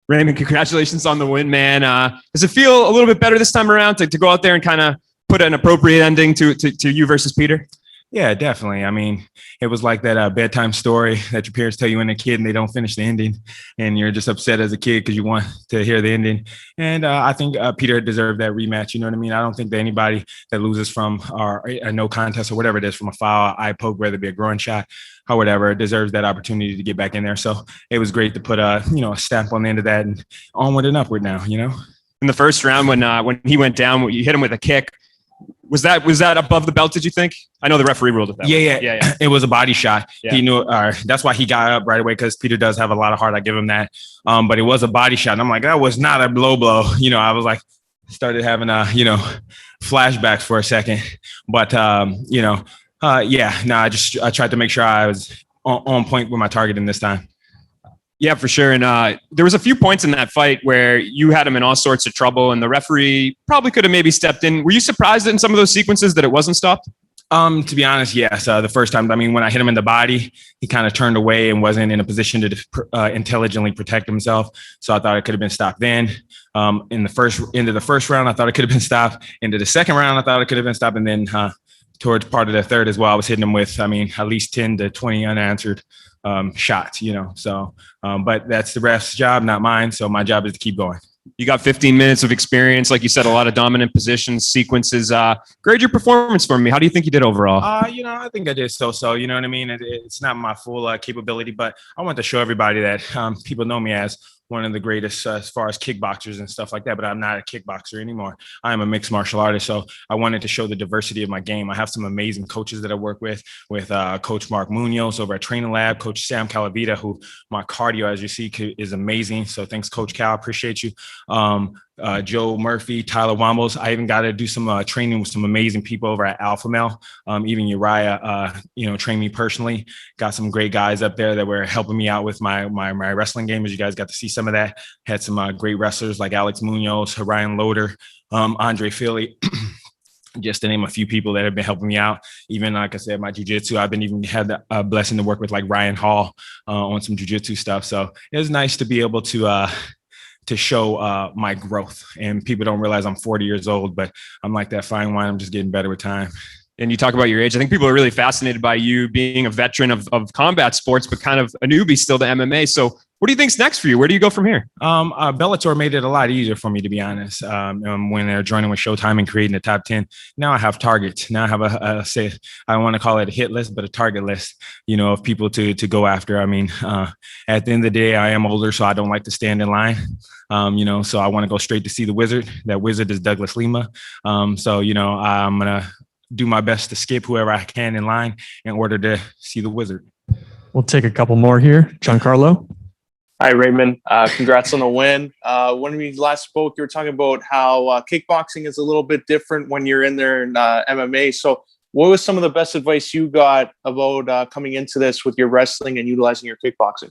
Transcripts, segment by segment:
Raymond, congratulations on the win, man. Does it feel a little bit better this time around to go out there and kind of put an appropriate ending to you versus Peter? Yeah, definitely. I mean, it was like that bedtime story that your parents tell you when a kid and they don't finish the ending, and you're just upset as a kid because you want to hear the ending. And I think Peter deserved that rematch. You know what I mean? I don't think that anybody that loses from a no contest or whatever it is, from a foul, eye poke, whether it be a groin shot or whatever, deserves that opportunity to get back in there. So it was great to put a stamp on the end of that and onward and upward now. In the first round when he went down, you hit him with a kick. Was that above the belt, did you think? I know the referee ruled it that way. Yeah. It was a body shot. Yeah. He knew that's why he got up right away, because Peter does have a lot of heart. I give him that. But it was a body shot. And I'm like, that was not a blow. I was like, started having flashbacks for a second. But I tried to make sure I was on point with my targeting this time. Yeah, for sure. And there was a few points in that fight where you had him in all sorts of trouble, and the referee probably could have maybe stepped in. Were you surprised in some of those sequences that it wasn't stopped? To be honest, yes. The first time, when I hit him in the body, he kind of turned away and wasn't in a position to intelligently protect himself. So I thought it could have been stopped then. Into the first round, I thought it could have been stopped. Into the second round, I thought it could have been stopped. And then towards part of the third as well, I was hitting him with, at least 10 to 20 unanswered shots, So, but that's the ref's job, not mine. So my job is to keep going. You got 15 minutes of experience. Like you said, a lot of dominant positions, sequences. Grade your performance for me. How do you think you did overall? I think I did so. You know what I mean? It's not my full capability, but I want to show everybody that people know me as one of the greatest as far as kickboxers and stuff like that, but I'm not a kickboxer anymore. I am a mixed martial artist. So I wanted to show the diversity of my game. I have some amazing coaches that I work with Coach Mark Munoz over at Training Lab, Coach Sam Calavita, who my cardio, as you see, is amazing. So thanks, Coach Cal. Appreciate you. Joe Murphy, Tyler Wambos. I even got to do some training with some amazing people over at Alpha Male. Even Uriah, trained me personally. Got some great guys up there that were helping me out with my wrestling game, as you guys got to see some of that. Had some great wrestlers like Alex Munoz, Ryan Loader, Andre Philly. Just to name a few people that have been helping me out. Even like I said, my jiu-jitsu, I've been even had the blessing to work with like Ryan Hall on some jiu-jitsu stuff. So it was nice to be able to show my growth. And people don't realize I'm 40 years old, but I'm like that fine wine. I'm just getting better with time. And you talk about your age. I think people are really fascinated by you being a veteran of combat sports, but kind of a newbie still to MMA. So what do you think's next for you? Where do you go from here? Bellator made it a lot easier for me, to be honest. When they're joining with Showtime and creating the top 10, now I have targets. Now I have I don't want to call it a hit list, but a target list, of people to go after. At the end of the day, I am older, so I don't like to stand in line. So I want to go straight to see the wizard. That wizard is Douglas Lima. I'm going to do my best to skip whoever I can in line in order to see the wizard. We'll take a couple more here. Giancarlo. Hi, Raymond. Congrats on the win. When we last spoke, you were talking about how kickboxing is a little bit different when you're in there in MMA. So what was some of the best advice you got about coming into this with your wrestling and utilizing your kickboxing?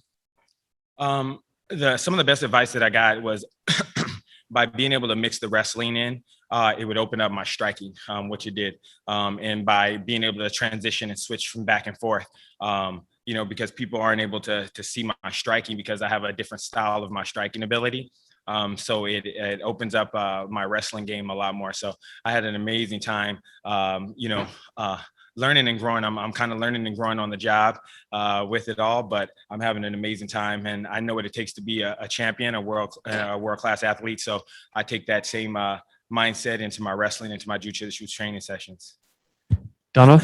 Some of the best advice that I got was by being able to mix the wrestling in, it would open up my striking, which it did. And by being able to transition and switch from back and forth, because people aren't able to see my striking because I have a different style of my striking ability. So it opens up my wrestling game a lot more. So I had an amazing time, learning and growing. I'm kind of learning and growing on the job with it all, but I'm having an amazing time. And I know what it takes to be a champion, a world-class athlete. So I take that same mindset into my wrestling, into my jiu-jitsu training sessions. Donna?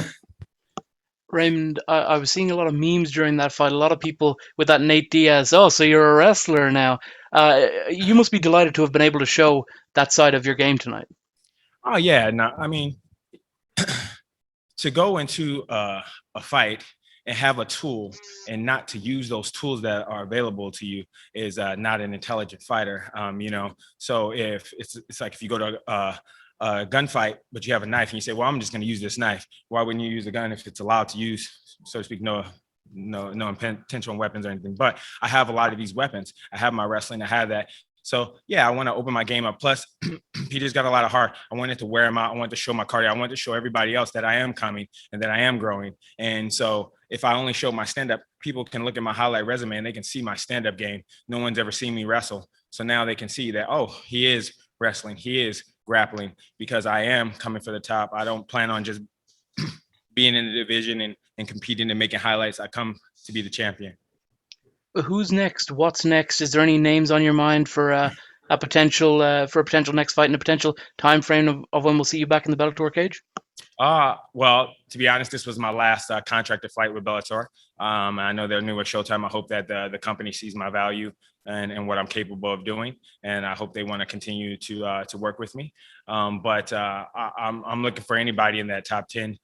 Raymond, I was seeing a lot of memes during that fight. A lot of people with that Nate Diaz, oh, so you're a wrestler now. You must be delighted to have been able to show that side of your game tonight. Oh, yeah. No, to go into a fight and have a tool and not to use those tools that are available to you is not an intelligent fighter. So if it's like if you go to a gunfight, but you have a knife and you say, well, I'm just going to use this knife. Why wouldn't you use a gun if it's allowed to use, so to speak, no intentional weapons or anything? But I have a lot of these weapons. I have my wrestling. I have that. So yeah, I want to open my game up. Plus, Peter's got a lot of heart. I wanted to wear him out. I wanted to show my cardio. I wanted to show everybody else that I am coming and that I am growing. And so if I only show my stand-up, people can look at my highlight resume and they can see my stand-up game. No one's ever seen me wrestle. So now they can see that, oh, he is wrestling, he is grappling, because I am coming for the top. I don't plan on just being in the division and competing and making highlights. I come to be the champion. Who's next? What's next? Is there any names on your mind for a potential next fight and a potential time frame of when we'll see you back in the Bellator cage? Well, to be honest, this was my last contracted fight with Bellator. I know they're new at Showtime. I hope that the company sees my value and what I'm capable of doing, and I hope they want to continue to work with me. But I'm looking for anybody in that top 10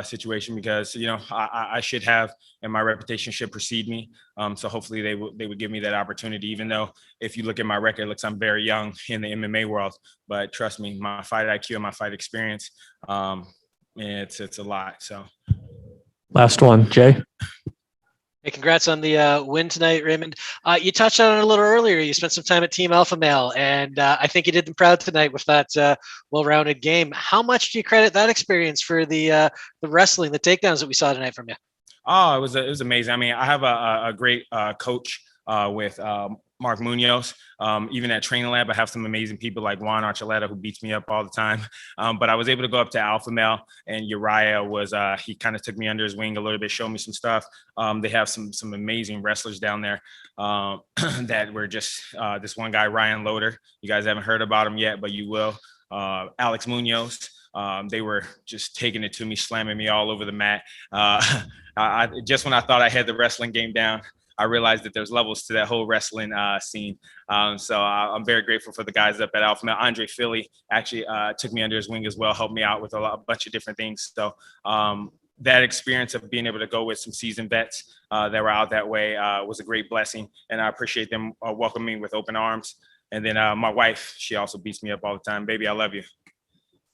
situation, because I should have, and my reputation should precede me. So hopefully they would give me that opportunity. Even though if you look at my record, it looks I'm very young in the MMA world, but trust me, my fight IQ and my fight experience, it's a lot. So Last one, Jay. Hey, congrats on the win tonight, Raymond. You touched on it a little earlier. You spent some time at Team Alpha Male, and I think you did them proud tonight with that well-rounded game. How much do you credit that experience for the wrestling, the takedowns that we saw tonight from you? Oh, it was amazing. I mean, I have a great coach with Mark Munoz. Even at Training Lab, I have some amazing people like Juan Archuleta, who beats me up all the time. But I was able to go up to Alpha Male, and Uriah was, he kind of took me under his wing a little bit, showed me some stuff. They have some amazing wrestlers down there that were just, this one guy, Ryan Loader. You guys haven't heard about him yet, but you will. Alex Munoz. They were just taking it to me, slamming me all over the mat. Just when I thought I had the wrestling game down, I realized that there's levels to that whole wrestling scene. So I'm very grateful for the guys up at Alpha Male. Andre Philly actually took me under his wing as well, helped me out with a bunch of different things. So that experience of being able to go with some seasoned vets that were out that way was a great blessing. And I appreciate them welcoming me with open arms. And then my wife, she also beats me up all the time. Baby, I love you.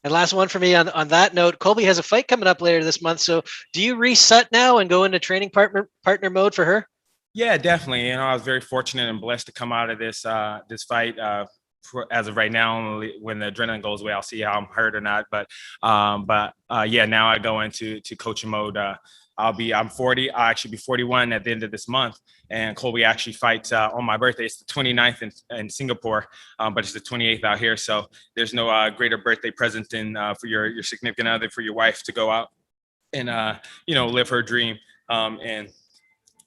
And last one for me on that note, Colby has a fight coming up later this month. So do you reset now and go into training partner mode for her? Yeah, definitely. I was very fortunate and blessed to come out of this fight. As of right now, when the adrenaline goes away, I'll see how I'm hurt or not. But yeah, now I go into coaching mode. I'm 40. I'll actually be 41 at the end of this month. And Colby actually fights on my birthday. It's the 29th in Singapore, but it's the 28th out here. So there's no greater birthday present for your significant other, for your wife to go out and live her dream. And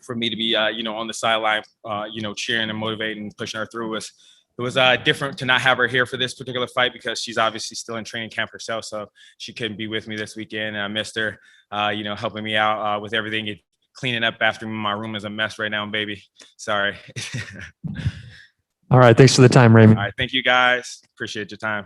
for me to be on the sideline, cheering and motivating and pushing her through it was different to not have her here for this particular fight, because she's obviously still in training camp herself. So she couldn't be with me this weekend. And I missed her, helping me out with everything. Cleaning up after me. My room is a mess right now, baby. Sorry. All right. Thanks for the time, Raymond. All right. Thank you, guys. Appreciate your time.